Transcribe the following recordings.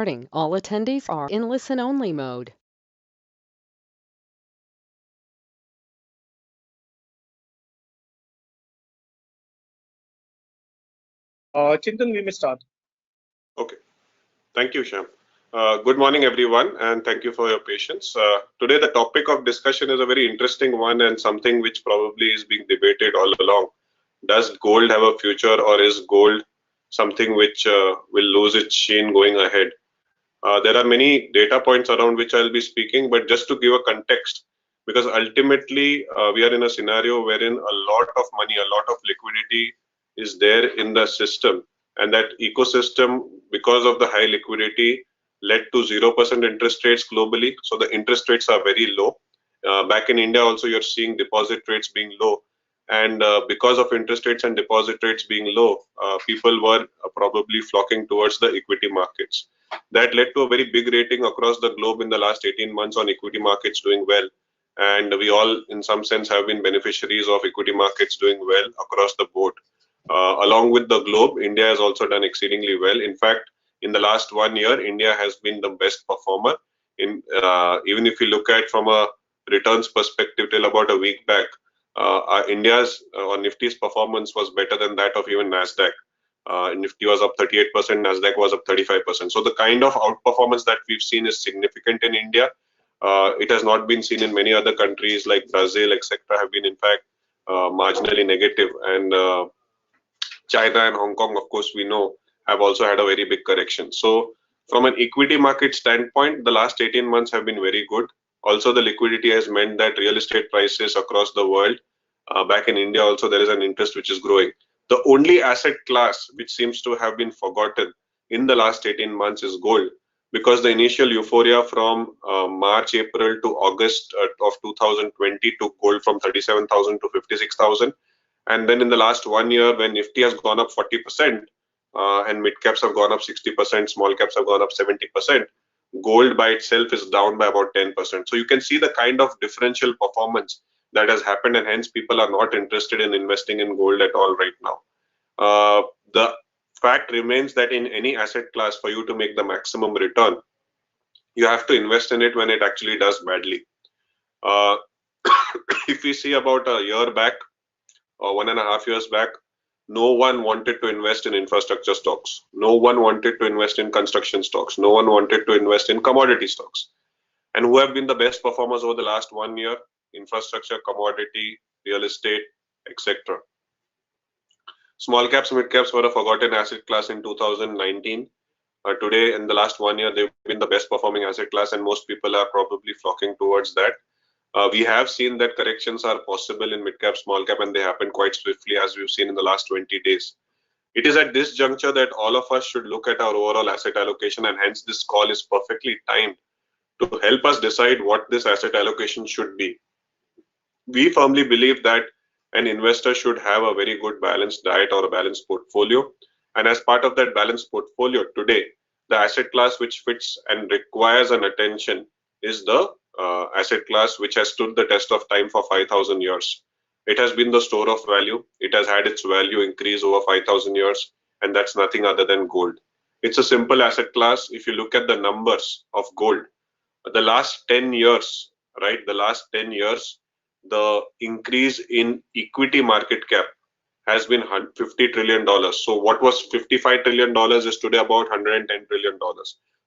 starting. All attendees are in listen-only mode. Chintan, we may start. Okay, thank you, Shyam. Good morning, everyone, and thank you for your patience. Today, the topic of discussion is a very interesting one and something which probably is being debated all along. Does gold have a future, or is gold something which will lose its sheen going ahead? There are many data points around which I'll be speaking, but just to give a context, because ultimately we are in a scenario wherein a lot of money, a lot of liquidity is there in the system, and that ecosystem, because of the high liquidity, led to 0% interest rates globally. So the interest rates are very low. Back in India also, you're seeing deposit rates being low, and because of interest rates and deposit rates being low, people were probably flocking towards the equity markets. That led to a very big rating across the globe in the last 18 months on equity markets doing well. And we all, in some sense, have been beneficiaries of equity markets doing well across the board. Along with the globe, India has also done exceedingly well. In fact, in the last 1 year, India has been the best performer. Even if you look at from a returns perspective till about a week back, India's or Nifty's performance was better than that of even Nasdaq. Nifty was up 38%, Nasdaq was up 35%. So the kind of outperformance that we've seen is significant in India. It has not been seen in many other countries like Brazil, etc. have been in fact marginally negative. And China and Hong Kong, of course, we know have also had a very big correction. So from an equity market standpoint, the last 18 months have been very good. Also, the liquidity has meant that real estate prices across the world, back in India also, there is an interest which is growing. The only asset class which seems to have been forgotten in the last 18 months is gold, because the initial euphoria from March, April to August of 2020 took gold from 37,000 to 56,000. And then in the last 1 year, when Nifty has gone up 40%, and mid caps have gone up 60%, small caps have gone up 70%, gold by itself is down by about 10%. So you can see the kind of differential performance that has happened, and hence people are not interested in investing in gold at all right now. The fact remains that in any asset class, for you to make the maximum return, you have to invest in it when it actually does badly. If we see about a year back or 1.5 years back, no one wanted to invest in infrastructure stocks. No one wanted to invest in construction stocks. No one wanted to invest in commodity stocks. And who have been the best performers over the last 1 year? Infrastructure, commodity, real estate, etc. Small caps, mid caps were a forgotten asset class in 2019. Today, in the last 1 year, they've been the best performing asset class, and most people are probably flocking towards that. We have seen that corrections are possible in mid cap, small cap, and they happen quite swiftly, as we've seen in the last 20 days. It is at this juncture that all of us should look at our overall asset allocation, and hence this call is perfectly timed to help us decide what this asset allocation should be. We firmly believe that an investor should have a very good balanced diet or a balanced portfolio. And as part of that balanced portfolio today, the asset class which fits and requires an attention is the asset class which has stood the test of time for 5,000 years. It has been the store of value. It has had its value increase over 5,000 years, and that's nothing other than gold. It's a simple asset class. If you look at the numbers of gold, the last 10 years, right, the last 10 years, the increase in equity market cap has been $50 trillion. So what was $55 trillion is today about $110 trillion.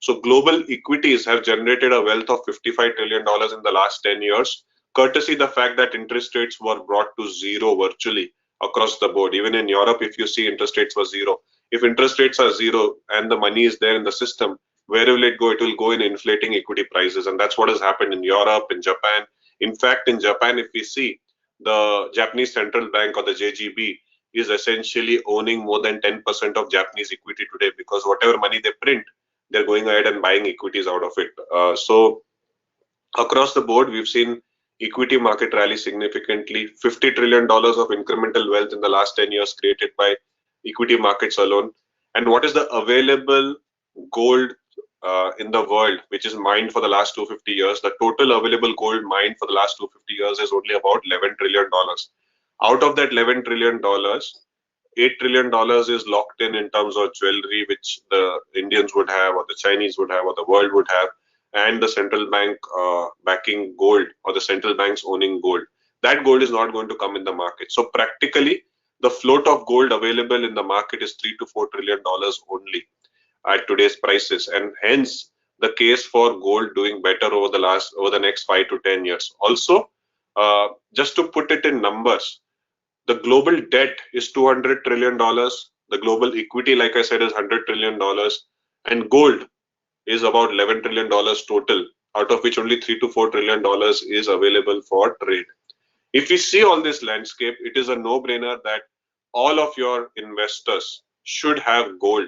So global equities have generated a wealth of $55 trillion in the last 10 years, courtesy the fact that interest rates were brought to zero virtually across the board. Even in Europe, if you see, interest rates were zero. If interest rates are zero and the money is there in the system, where will it go? It will go in inflating equity prices. And that's what has happened in Europe, in Japan. In fact, in Japan, if we see, the Japanese central bank, or the JGB, is essentially owning more than 10% of Japanese equity today, because whatever money they print, they're going ahead and buying equities out of it. So across the board, we've seen equity market rally significantly. $50 trillion of incremental wealth in the last 10 years created by equity markets alone. And what is the available gold in the world, which is mined for the last 250 years? The total available gold mined for the last 250 years is only about $11 trillion. Out of that $11 trillion, $8 trillion is locked in terms of jewelry, which the Indians would have, or the Chinese would have, or the world would have, and the central bank backing gold, or the central banks owning gold. That gold is not going to come in the market. So practically, the float of gold available in the market is $3 to $4 trillion only at today's prices, and hence the case for gold doing better over the next 5 to 10 years. Also, just to put it in numbers, the global debt is $200 trillion. The global equity, like I said, is $100 trillion, and gold is about $11 trillion total, out of which only $3 to $4 trillion is available for trade. If we see all this landscape, it is a no-brainer that all of your investors should have gold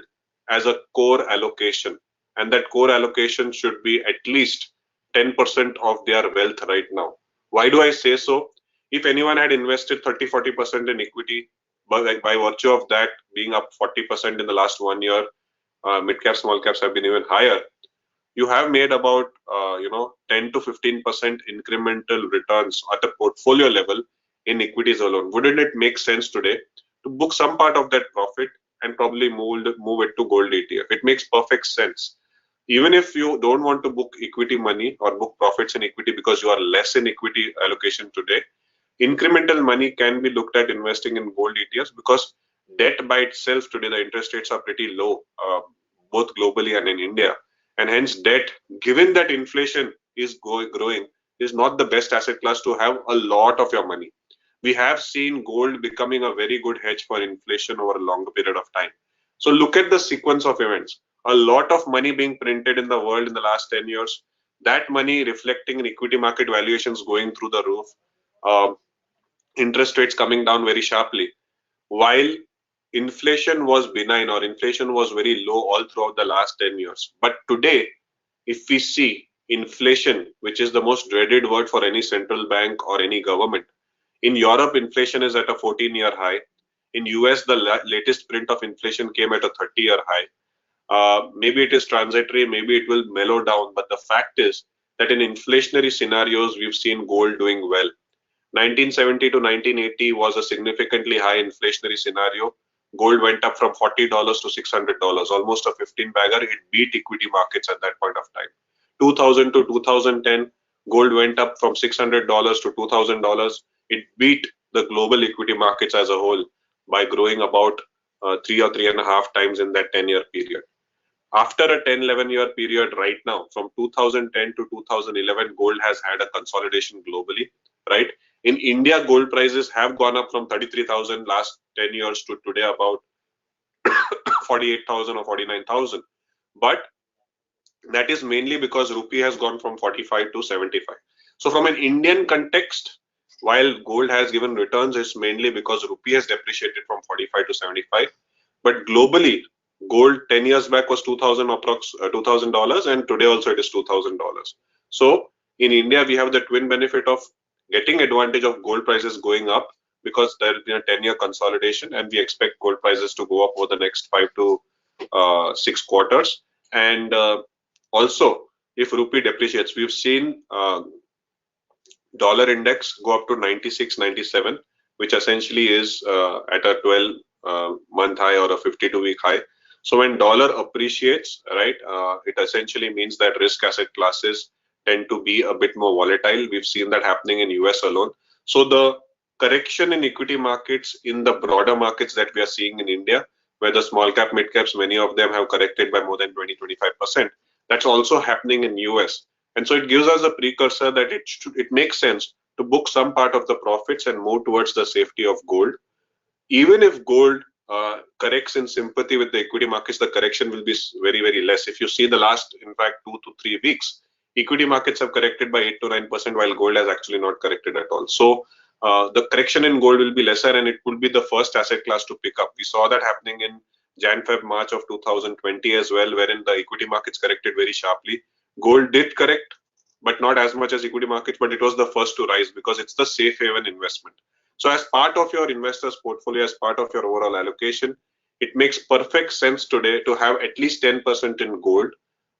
as a core allocation, and that core allocation should be at least 10% of their wealth right now. Why do I say so? If anyone had invested 30-40% in equity, by virtue of that being up 40% in the last 1 year, mid cap, small caps have been even higher. You have made about 10 to 15% incremental returns at a portfolio level in equities alone. Wouldn't it make sense today to book some part of that profit and probably move it to gold ETF? It makes perfect sense. Even if you don't want to book equity money or book profits in equity because you are less in equity allocation today, incremental money can be looked at investing in gold ETFs, because debt by itself today, the interest rates are pretty low, both globally and in India. And hence debt, given that inflation is growing, is not the best asset class to have a lot of your money. We have seen gold becoming a very good hedge for inflation over a longer period of time. So look at the sequence of events. A lot of money being printed in the world in the last 10 years, that money reflecting in equity market valuations going through the roof, interest rates coming down very sharply, while inflation was benign, or inflation was very low all throughout the last 10 years. But today, if we see inflation, which is the most dreaded word for any central bank or any government, in Europe, inflation is at a 14-year high. In US, the latest print of inflation came at a 30-year high. Maybe it is transitory, maybe it will mellow down, but the fact is that in inflationary scenarios, we've seen gold doing well. 1970 to 1980 was a significantly high inflationary scenario. Gold went up from $40 to $600, almost a 15-bagger. It beat equity markets at that point of time. 2000 to 2010, gold went up from $600 to $2,000. It beat the global equity markets as a whole by growing about 3 or 3.5 times in that 10-year period. After a 10-11 year period right now, from 2010 to 2011, gold has had a consolidation globally, right? In India, gold prices have gone up from 33,000 last 10 years to today about 48,000 or 49,000. But that is mainly because rupee has gone from 45 to 75. So from an Indian context, while gold has given returns, it's mainly because rupee has depreciated from 45 to 75. But globally, gold 10 years back was $2,000, and today also it is $2,000. So in India, we have the twin benefit of getting advantage of gold prices going up, because there will be a 10-year consolidation, and we expect gold prices to go up over the next 5 to 6 quarters. And also, if rupee depreciates, we've seen dollar index go up to 96, 97, which essentially is at a 12-month high or a 52-week high. So when dollar appreciates, right, it essentially means that risk asset classes tend to be a bit more volatile. We've seen that happening in US alone. So the correction in equity markets in the broader markets that we are seeing in India, where the small cap, mid caps, many of them have corrected by more than 20-25%. That's also happening in US. And so it gives us a precursor that it makes sense to book some part of the profits and move towards the safety of gold. Even if gold corrects in sympathy with the equity markets, the correction will be very, very less. If you see the last, in fact, 2 to 3 weeks, equity markets have corrected by 8 to 9%, while gold has actually not corrected at all. So the correction in gold will be lesser, and it could be the first asset class to pick up. We saw that happening in Jan, Feb, March of 2020 as well, wherein the equity markets corrected very sharply. Gold did correct, but not as much as equity markets, but it was the first to rise because it's the safe haven investment. So as part of your investors portfolio, as part of your overall allocation, it makes perfect sense today to have at least 10% in gold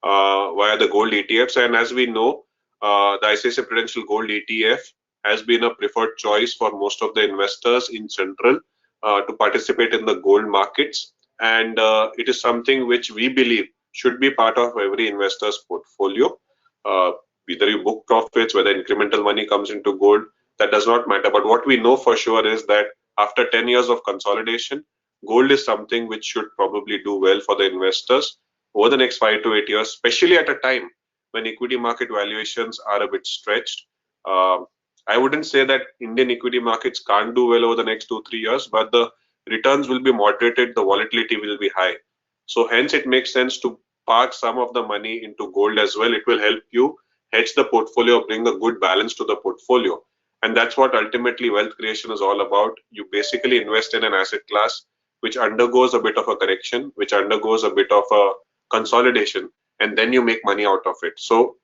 via the gold ETFs. And as we know, the ICICI Prudential Gold ETF has been a preferred choice for most of the investors in general, to participate in the gold markets, and it is something which we believe should be part of every investor's portfolio. Uh, Whether you book profits, whether incremental money comes into gold, that does not matter. But what we know for sure is that after 10 years of consolidation, gold is something which should probably do well for the investors over the next 5 to 8 years, especially at a time when equity market valuations are a bit stretched. Um I wouldn't say that Indian equity markets can't do well over the next 2 3 years, but the returns will be moderated, the volatility will be high. So hence it makes sense to park some of the money into gold as well. It will help you hedge the portfolio, bring a good balance to the portfolio. And that's what ultimately wealth creation is all about. You basically invest in an asset class which undergoes a bit of a correction, which undergoes a bit of a consolidation, and then you make money out of it. So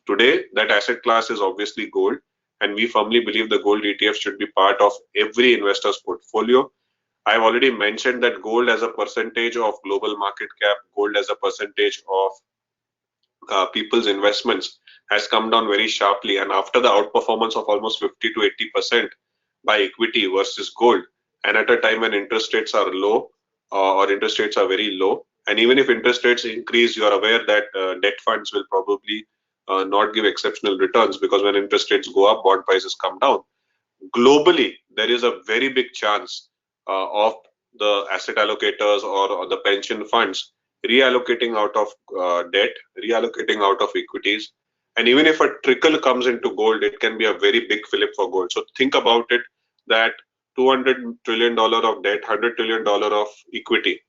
today, that asset class is obviously gold, and we firmly believe the gold ETF should be part of every investor's portfolio. I've already mentioned that gold as a percentage of global market cap, gold as a percentage of people's investments has come down very sharply. And after the outperformance of almost 50 to 80% by equity versus gold, and at a time when interest rates are low or interest rates are very low, and even if interest rates increase, you are aware that debt funds will probably not give exceptional returns, because when interest rates go up, bond prices come down. Globally, there is a very big chance of the asset allocators or the pension funds reallocating out of debt, reallocating out of equities. And even if a trickle comes into gold, it can be a very big fillip for gold. So think about it, that $200 trillion of debt, $100 trillion of equity,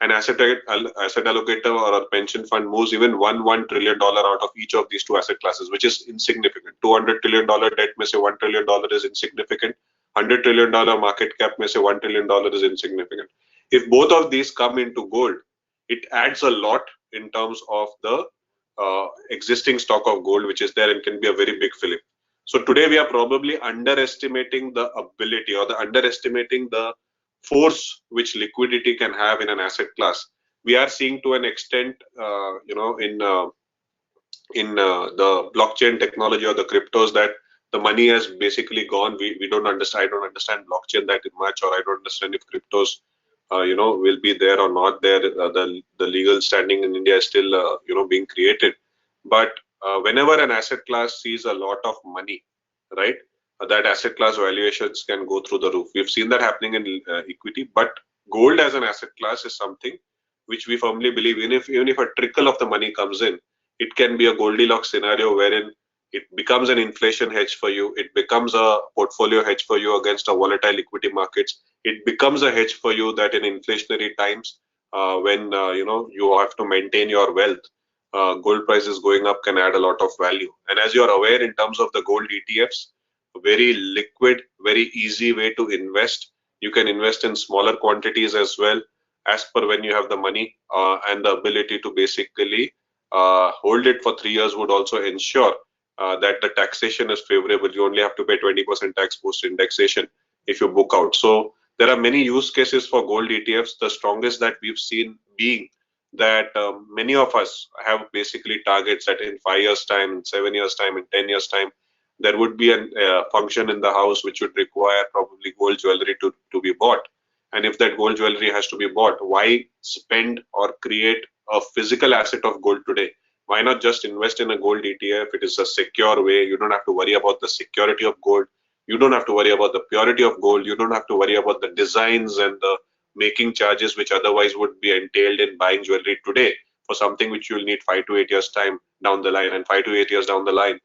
an asset allocator or a pension fund moves even $1 trillion out of each of these two asset classes, which is insignificant. $200 trillion debt may say $1 trillion is insignificant. $100 trillion market cap may say $1 trillion is insignificant. If both of these come into gold, it adds a lot in terms of the existing stock of gold which is there, and can be a very big fillip. So today we are probably underestimating the ability, or the underestimating the force which liquidity can have in an asset class. We are seeing to an extent, the blockchain technology or the cryptos, that the money has basically gone. We don't understand. I don't understand blockchain that much, or I don't understand if cryptos, will be there or not there. The legal standing in India is still, being created. But whenever an asset class sees a lot of money, right, that asset class valuations can go through the roof. We've seen that happening in equity, but gold as an asset class is something which we firmly believe, even if a trickle of the money comes in, it can be a Goldilocks scenario wherein it becomes an inflation hedge for you. It becomes a portfolio hedge for you against a volatile equity markets. It becomes a hedge for you that in inflationary times, when you have to maintain your wealth, gold prices going up can add a lot of value. And as you are aware, in terms of the gold ETFs, very liquid, very easy way to invest. You can invest in smaller quantities as well, as per when you have the money, and the ability to basically hold it for 3 years would also ensure that the taxation is favorable. You only have to pay 20% tax post indexation if you book out. So there are many use cases for gold ETFs. The strongest that we've seen being that many of us have basically targets that in 5 years time, 7 years time, in 10 years time, there would be a function in the house which would require probably gold jewelry to be bought. And if that gold jewelry has to be bought, why spend or create a physical asset of gold today? Why not just invest in a gold ETF? It is a secure way. You don't have to worry about the security of gold. You don't have to worry about the purity of gold. You don't have to worry about the designs and the making charges which otherwise would be entailed in buying jewelry today for something which you'll need 5 to 8 years time down the line. And 5 to 8 years down the line,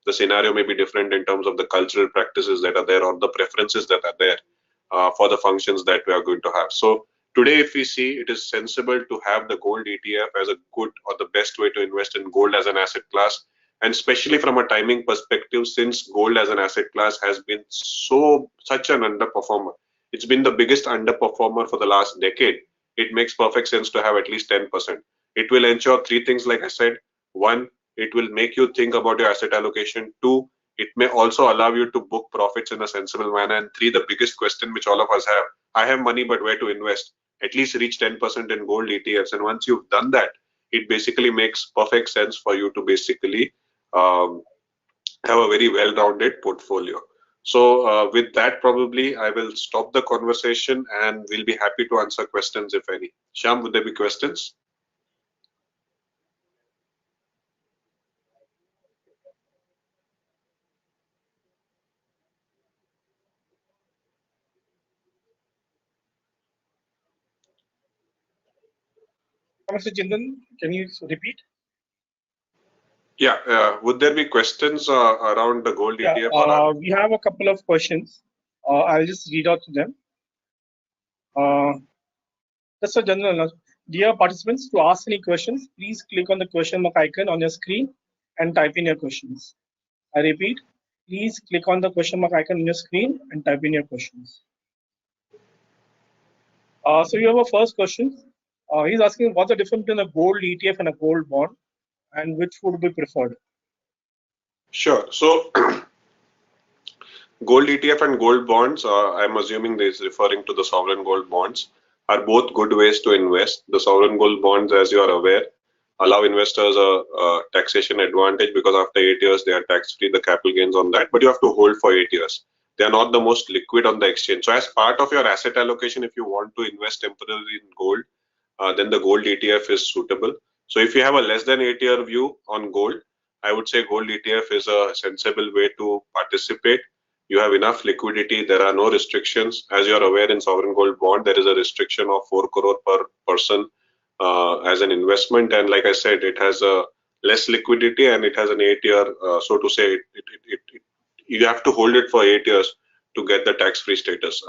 the scenario may be different in terms of the cultural practices that are there or the preferences that are there for the functions that we are going to have. So today, if we see, it is sensible to have the gold ETF as a good or the best way to invest in gold as an asset class. And especially from a timing perspective, since gold as an asset class has been such an underperformer, it's been the biggest underperformer for the last decade. It makes perfect sense to have at least 10%. It will ensure three things, like I said. One, it will make you think about your asset allocation. Two, it may also allow you to book profits in a sensible manner. And three, the biggest question which all of us have, I have money, but where to invest? At least reach 10% in gold ETFs. And once you've done that, it basically makes perfect sense for you to basically have a very well-rounded portfolio. So with that, probably I will stop the conversation and we'll be happy to answer questions if any. Shyam, would there be questions? Mr. Chintan, can you repeat? Yeah, would there be questions around the gold Yeah, ETF or we have a couple of questions. I'll just read out to them. Just a general note. Dear participants, to ask any questions, please click on the question mark icon on your screen and type in your questions. I repeat, please click on the question mark icon on your screen and type in your questions. So you have a first question. He's asking what's the difference between a gold ETF and a gold bond, and which would be preferred? Sure. So gold ETF and gold bonds, I'm assuming this is referring to the sovereign gold bonds, are both good ways to invest. The sovereign gold bonds, as you are aware, allow investors a taxation advantage because after 8 years they are tax free, the capital gains on that, but you have to hold for 8 years. They are not the most liquid on the exchange. So as part of your asset allocation, if you want to invest temporarily in gold, then the gold ETF is suitable. So if you have a less than 8-year view on gold, I would say gold ETF is a sensible way to participate. You have enough liquidity. There are no restrictions. As you are aware, in sovereign gold bond, there is a restriction of 4 crore per person as an investment. And like I said, it has a less liquidity and it has an 8-year, so to say, you have to hold it for 8 years to get the tax-free status.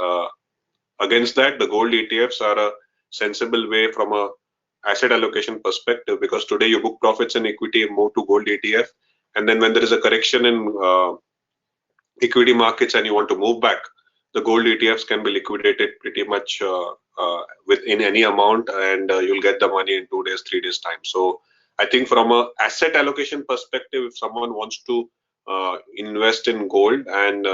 Against that, the gold ETFs are a sensible way from a asset allocation perspective because today you book profits in equity and move to gold ETF, and then when there is a correction in equity markets and you want to move back, the gold ETFs can be liquidated pretty much within any amount, and you'll get the money in 2 days, 3 days time. So I think from a asset allocation perspective, if someone wants to invest in gold and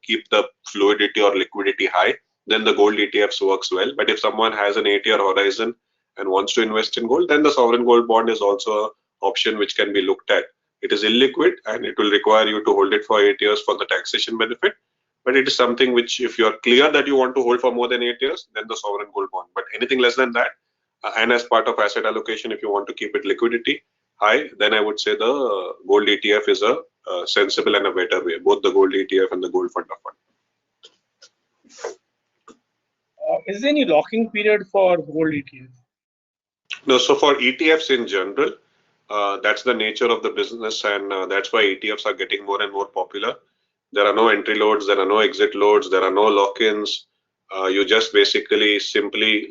keep the fluidity or liquidity high, then the gold ETFs works well. But if someone has an 8-year horizon and wants to invest in gold, then the sovereign gold bond is also an option which can be looked at. It is illiquid and it will require you to hold it for 8 years for the taxation benefit. But it is something which, if you are clear that you want to hold for more than 8 years, then the sovereign gold bond. But anything less than that, and as part of asset allocation, if you want to keep it liquidity high, then I would say the gold ETF is a sensible and a better way, both the gold ETF and the gold fund of fund. Is there any locking period for gold ETF? No, so for ETFs in general, that's the nature of the business, and that's why ETFs are getting more and more popular. There are no entry loads, there are no exit loads, there are no lock-ins. You just basically simply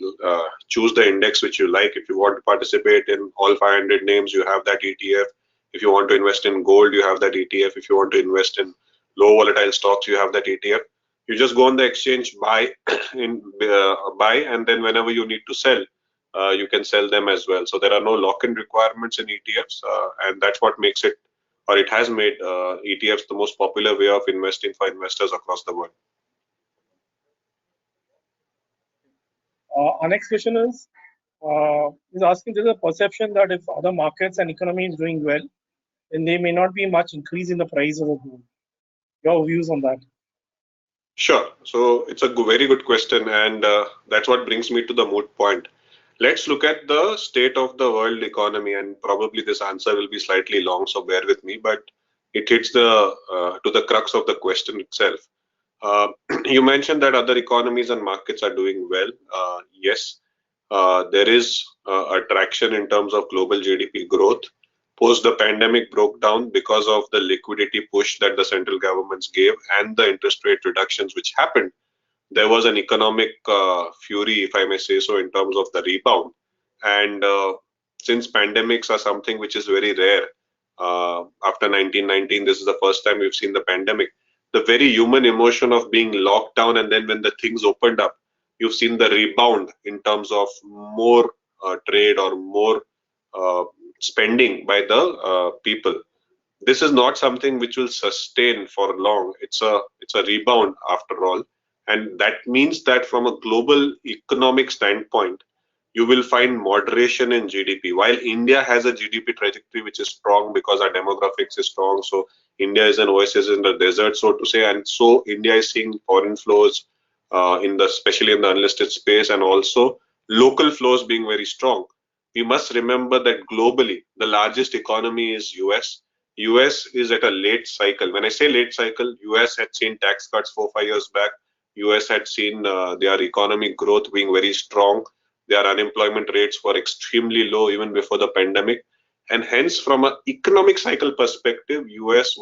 choose the index which you like. If you want to participate in all 500 names, you have that ETF. If you want to invest in gold, you have that ETF. If you want to invest in low volatile stocks, you have that ETF. You just go on the exchange, buy, buy, and then whenever you need to sell, you can sell them as well. So there are no lock-in requirements in ETFs, and that's what makes it, or it has made ETFs the most popular way of investing for investors across the world. Our next question is asking, there's a perception that if other markets and economy is doing well, then there may not be much increase in the price of the gold. Your views on that? Sure. So it's a very good question, and that's what brings me to the moot point. Let's look at the state of the world economy, and probably this answer will be slightly long, so bear with me, but it hits the to the crux of the question itself. You mentioned that other economies and markets are doing well. Yes, there is a traction in terms of global GDP growth. Post the pandemic broke down because of the liquidity push that the central governments gave and the interest rate reductions which happened. There was an economic fury, if I may say so, in terms of the rebound. And since pandemics are something which is very rare, after 1919, this is the first time we've seen the pandemic. The very human emotion of being locked down, and then when the things opened up, you've seen the rebound in terms of more trade or more uh, spending by the people. This is not something which will sustain for long. It's a rebound after all, and that means that from a global economic standpoint, you will find moderation in GDP. While India has a GDP trajectory which is strong because our demographics is strong, so India is an oasis in the desert, so to say, and so India is seeing foreign flows especially in the unlisted space, and also local flows being very strong. We must remember that globally, the largest economy is US. US is at a late cycle. When I say late cycle, US had seen tax cuts 4 5 years back. US had seen their economic growth being very strong. Their unemployment rates were extremely low even before the pandemic, and hence, from an economic cycle perspective, US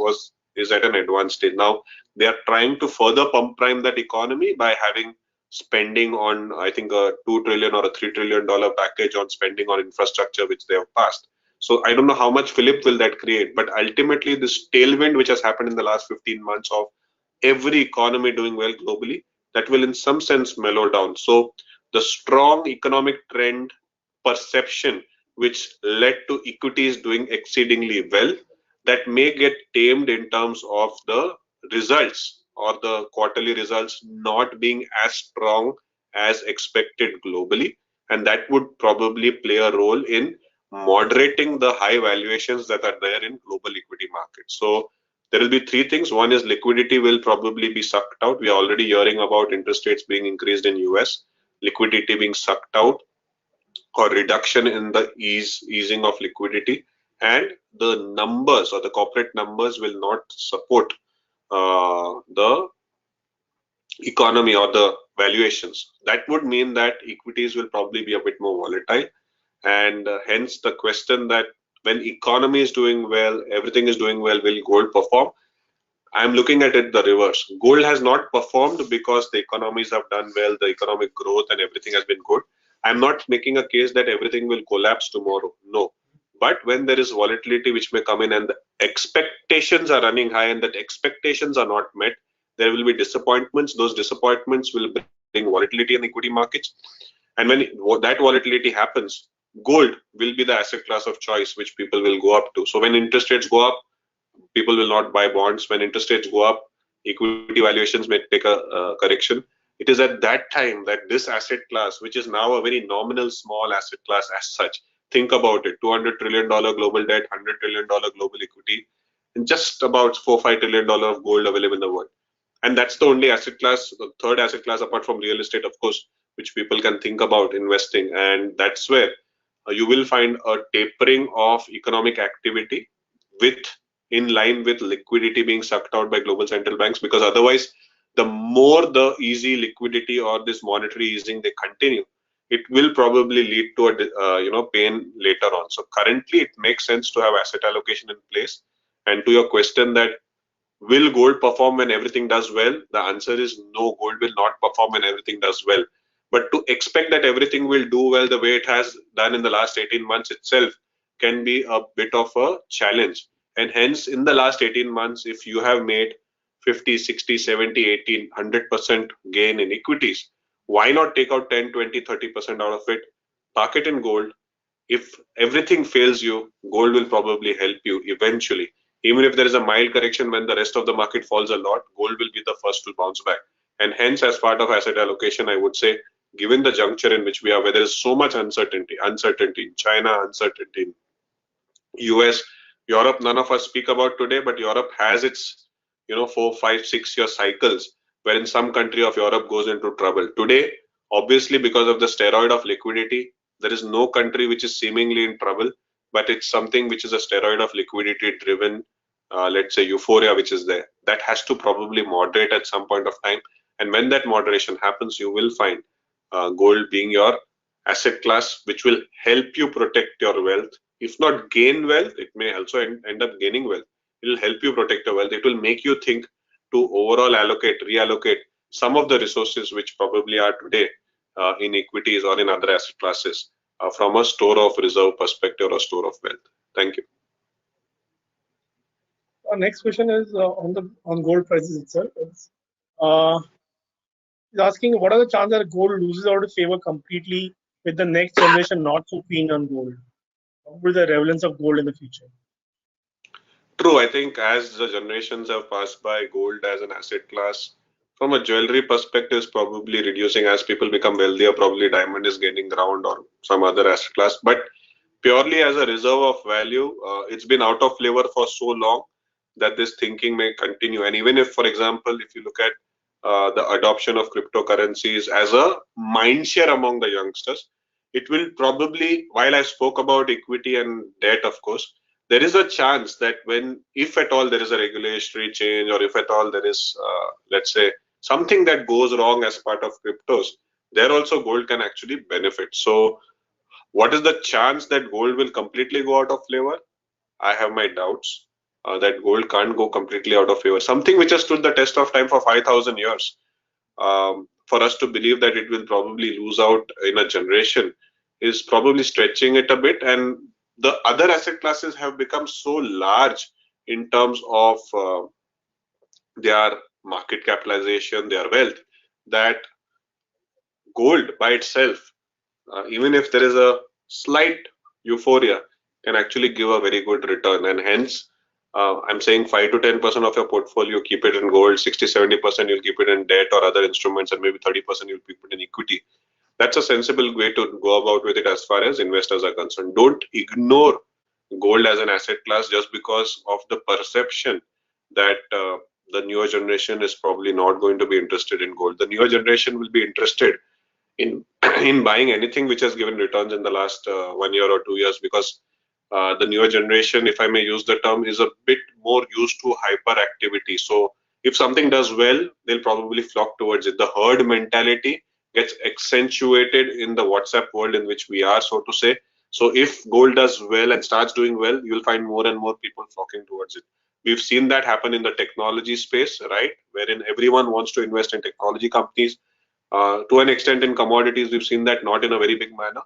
is at an advanced stage. Now they are trying to further pump prime that economy by having spending on, I think, a 2 trillion or a $3 trillion package on spending on infrastructure which they have passed. So I don't know how much fillip will that create, but ultimately this tailwind which has happened in the last 15 months of every economy doing well globally, that will in some sense mellow down. So the strong economic trend perception which led to equities doing exceedingly well, that may get tamed in terms of the results or the quarterly results not being as strong as expected globally, and that would probably play a role in moderating the high valuations that are there in global equity markets. So there will be three things. One is liquidity will probably be sucked out. We are already hearing about interest rates being increased in US, liquidity being sucked out or reduction in the easing of liquidity, and the numbers or the corporate numbers will not support the economy or the valuations. That would mean that equities will probably be a bit more volatile, and hence the question that when economy is doing well, everything is doing well, will gold perform? I'm looking at it the reverse. Gold has not performed because the economies have done well, the economic growth and everything has been good. I'm not making a case that everything will collapse tomorrow. No. But when there is volatility which may come in and the expectations are running high and that expectations are not met, there will be disappointments. Those disappointments will bring volatility in equity markets. And when that volatility happens, gold will be the asset class of choice which people will go up to. So when interest rates go up, people will not buy bonds. When interest rates go up, equity valuations may take a correction. It is at that time that this asset class, which is now a very nominal small asset class as such, think about it, $200 trillion global debt, $100 trillion global equity, and just about $4 5 trillion of gold available in the world. And that's the only asset class, the third asset class apart from real estate, of course, which people can think about investing. And that's where you will find a tapering of economic activity with in line with liquidity being sucked out by global central banks, because otherwise the more the easy liquidity or this monetary easing they continue, it will probably lead to a pain later on. So currently it makes sense to have asset allocation in place. And to your question that will gold perform when everything does well, the answer is no, gold will not perform when everything does well. But to expect that everything will do well the way it has done in the last 18 months itself can be a bit of a challenge. And hence, in the last 18 months, if you have made 50, 60, 70, 18, 100% gain in equities, why not take out 10, 20, 30% out of it, park it in gold? If everything fails you, gold will probably help you eventually. Even if there is a mild correction when the rest of the market falls a lot, gold will be the first to bounce back. And hence, as part of asset allocation, I would say, given the juncture in which we are, where there is so much uncertainty in China, uncertainty in US, Europe, none of us speak about today, but Europe has its 4, 5, 6 year cycles wherein some country of Europe goes into trouble. Today, obviously, because of the steroid of liquidity, there is no country which is seemingly in trouble, but it's something which is a steroid of liquidity driven, let's say, euphoria which is there. That has to probably moderate at some point of time. And when that moderation happens, you will find gold being your asset class, which will help you protect your wealth. If not gain wealth, it may also end up gaining wealth. It will help you protect your wealth. It will make you think to overall reallocate some of the resources which probably are today in equities or in other asset classes from a store of reserve perspective or store of wealth. Thank you. Our next question is on gold prices itself. He's asking, what are the chances that gold loses out of favor completely with the next generation not so keen on gold? What will be the relevance of gold in the future? True, I think as the generations have passed by, gold as an asset class From a jewelry perspective, is probably reducing as people become wealthier. Probably diamond is gaining ground or some other asset class. But purely as a reserve of value, it's been out of flavor for so long that this thinking may continue. And even if, for example, if you look at the adoption of cryptocurrencies as a mindshare among the youngsters, it will probably, while I spoke about equity and debt, of course, there is a chance that when, if at all, there is a regulatory change, or if at all there is, let's say, something that goes wrong as part of cryptos, there also gold can actually benefit. So what is the chance that gold will completely go out of flavor? I have my doubts that gold can't go completely out of favor. Something which has stood the test of time for 5,000 years. For us to believe that it will probably lose out in a generation is probably stretching it a bit. And the other asset classes have become so large in terms of their market capitalization, their wealth, that gold by itself, even if there is a slight euphoria, can actually give a very good return. And hence, I'm saying 5 to 10% of your portfolio, keep it in gold, 60-70% you'll keep it in debt or other instruments, and maybe 30% you'll keep it in equity. That's a sensible way to go about with it as far as investors are concerned. Don't ignore gold as an asset class just because of the perception that the newer generation is probably not going to be interested in gold. The newer generation will be interested in in buying anything which has given returns in the last 1 year or 2 years, because the newer generation, if I may use the term, is a bit more used to hyperactivity. So if something does well, they'll probably flock towards it. The herd mentality gets accentuated in the WhatsApp world in which we are, so to say. So if gold does well and starts doing well, you'll find more and more people flocking towards it. We've seen that happen in the technology space, right? Wherein everyone wants to invest in technology companies. To an extent, in commodities, we've seen that not in a very big manner.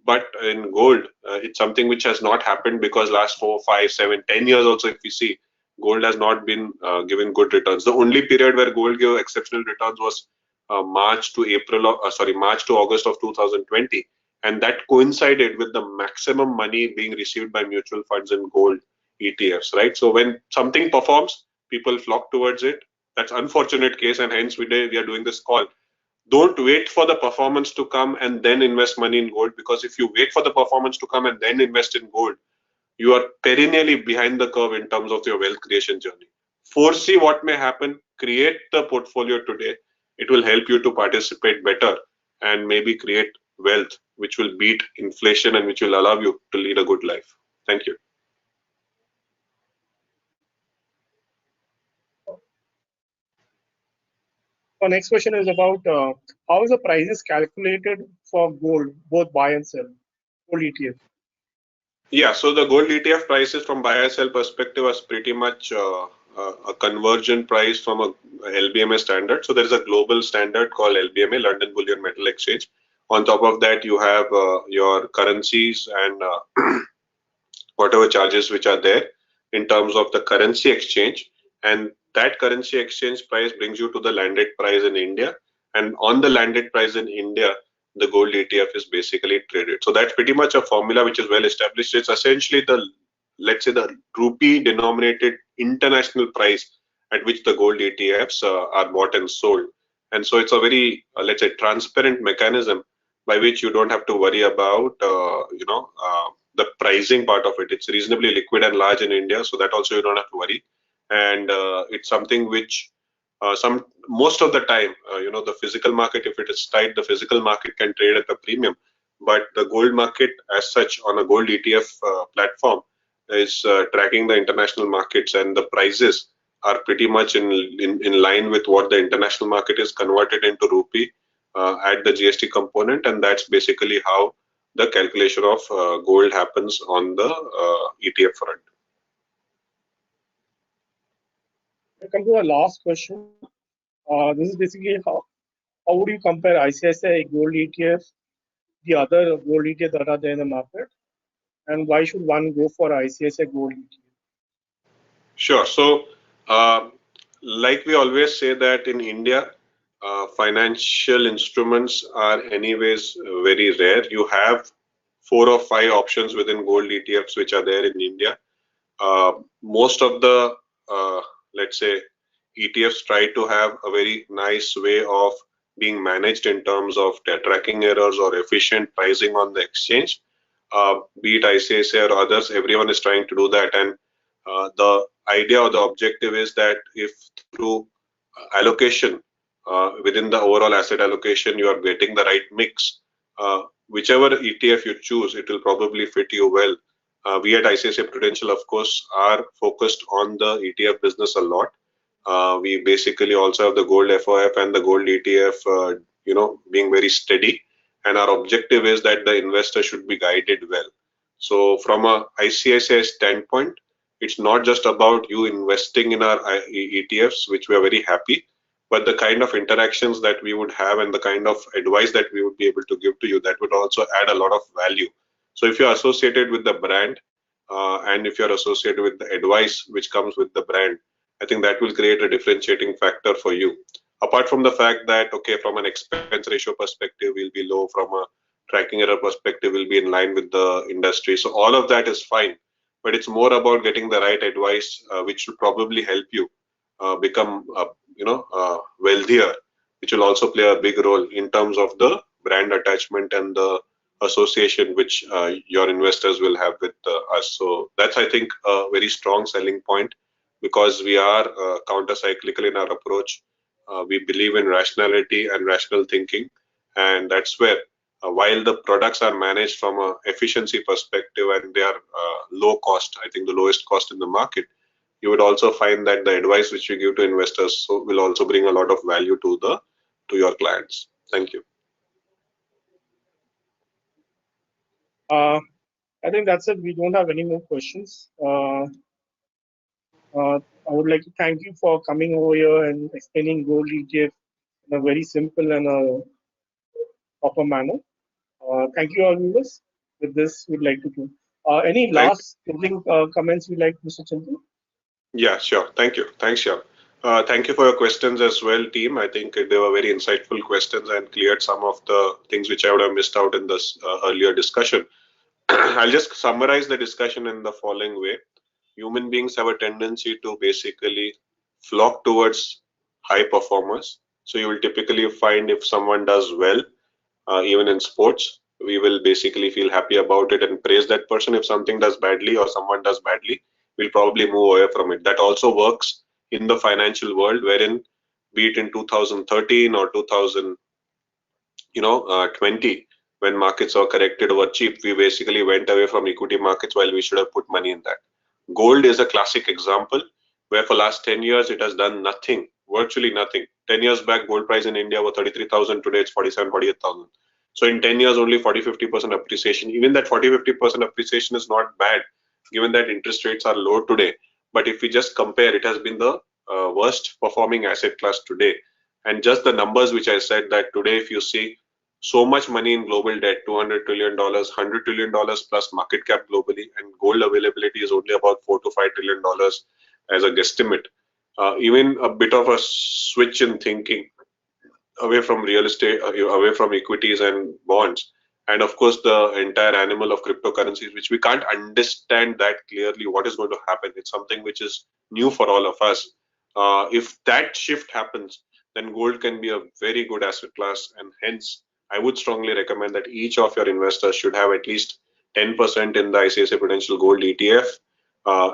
But in gold, it's something which has not happened, because last 4, 5, 7, 10 years also, if we see, gold has not been giving good returns. The only period where gold gave exceptional returns was March to August of 2020, and that coincided with the maximum money being received by mutual funds in gold ETFs, right? So when something performs, people flock towards it. That's unfortunate case, and hence we are doing this call. Don't wait for the performance to come and then invest money in gold, because if you wait for the performance to come and then invest in gold, you are perennially behind the curve in terms of your wealth creation journey. Foresee what may happen, create the portfolio today. It will help you to participate better and maybe create wealth which will beat inflation and which will allow you to lead a good life. Thank you. Our next question is about how is the prices calculated for gold, both buy and sell, gold ETF. Yeah, so the gold ETF prices from buy sell perspective was pretty much a convergent price from a LBMA standard. So there is a global standard called LBMA, London Bullion Metal Exchange. On top of that, you have your currencies and whatever charges which are there in terms of the currency exchange. And that currency exchange price brings you to the landed price in India. And on the landed price in India, the gold ETF is basically traded. So that's pretty much a formula which is well established. It's essentially the, let's say, the rupee denominated international price at which the gold ETFs are bought and sold. And so it's a very, let's say, transparent mechanism by which you don't have to worry about, the pricing part of it. It's reasonably liquid and large in India, so that also you don't have to worry. And it's something which most of the time, the physical market, if it is tight, the physical market can trade at a premium. But the gold market as such on a gold ETF platform is tracking the international markets, and the prices are pretty much in line with what the international market is converted into rupee at the GST component. And that's basically how the calculation of gold happens on the ETF front. We come to the last question. This is basically how would you compare ICICI gold ETF, the other gold ETF that are there in the market, and why should one go for ICICI gold ETF? Sure. So, like we always say that in India, financial instruments are anyways very rare. You have 4 or 5 options within gold ETFs which are there in India. Most of the, let's say, ETFs try to have a very nice way of being managed in terms of their tracking errors or efficient pricing on the exchange. Be it ICICI or others, everyone is trying to do that. And the idea or the objective is that if through allocation within the overall asset allocation, you are getting the right mix. Whichever ETF you choose, it will probably fit you well. We at ICICI Prudential, of course, are focused on the ETF business a lot. We basically also have the Gold FOF and the Gold ETF, being very steady. And our objective is that the investor should be guided well. So from a ICICI standpoint, it's not just about you investing in our ETFs, which we are very happy, but the kind of interactions that we would have and the kind of advice that we would be able to give to you, that would also add a lot of value. So if you're associated with the brand and if you're associated with the advice which comes with the brand, I think that will create a differentiating factor for you. Apart from the fact that, okay, from an expense ratio perspective, we'll be low, from a tracking error perspective, we'll be in line with the industry. So all of that is fine, but it's more about getting the right advice, which will probably help you become, wealthier, which will also play a big role in terms of the brand attachment and the association which your investors will have with us. So that's, I think, a very strong selling point, because we are counter-cyclical in our approach. We believe in rationality and rational thinking, and that's where, while the products are managed from a efficiency perspective and they are low cost, I think the lowest cost in the market, you would also find that the advice which you give to investors will also bring a lot of value to your clients. Thank you. I think that's it. We don't have any more questions. I would like to thank you for coming over here and explaining Gold ETF in a very simple and a proper manner. Thank you, all viewers. With this, we'd like to do. Any last closing comments you'd like, Mr. Chintan? Yeah, sure. Thank you. Thanks, Shyam. Thank you for your questions as well, team. I think they were very insightful questions and cleared some of the things which I would have missed out in this earlier discussion. I'll just summarize the discussion in the following way. Human beings have a tendency to basically flock towards high performers. So you will typically find if someone does well, even in sports, we will basically feel happy about it and praise that person. If something does badly or someone does badly, we'll probably move away from it. That also works in the financial world, wherein, be it in 2013 or 2020, when markets are corrected over cheap, we basically went away from equity markets while we should have put money in that. Gold is a classic example where for last 10 years it has done nothing, virtually nothing. 10 years back, gold price in India was 33,000. Today it's 47, 48,000. So in 10 years, only 40-50% appreciation. Even that 40-50% appreciation is not bad, given that interest rates are low today. But if we just compare, it has been the worst performing asset class today. And just the numbers which I said, that today, if you see so much money in global debt, $200 trillion, $100 trillion plus market cap globally, and gold availability is only about $4 to $5 trillion as a guesstimate. Even a bit of a switch in thinking away from real estate, away from equities and bonds, and of course the entire animal of cryptocurrencies, which we can't understand that clearly what is going to happen. It's something which is new for all of us. If that shift happens, then gold can be a very good asset class, and hence I would strongly recommend that each of your investors should have at least 10% in the ICICI Prudential Gold ETF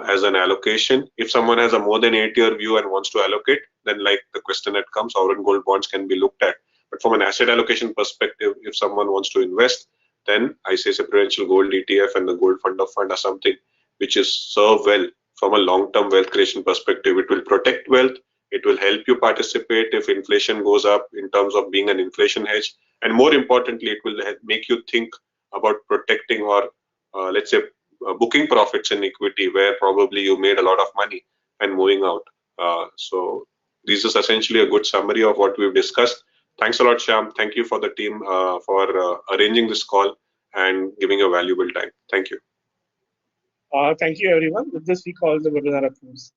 as an allocation. If someone has a more than 8-year view and wants to allocate, then like the question that comes, sovereign gold bonds can be looked at. But from an asset allocation perspective, if someone wants to invest, then ICICI Prudential Gold ETF and the Gold Fund of Fund are something which is serve well from a long-term wealth creation perspective. It will protect wealth. It will help you participate if inflation goes up in terms of being an inflation hedge. And more importantly, it will make you think about protecting or let's say booking profits in equity where probably you made a lot of money and moving out. So this is essentially a good summary of what we've discussed. Thanks a lot, Shyam. Thank you for the team for arranging this call and giving a valuable time. Thank you. Thank you, everyone. With this, we call the webinar close.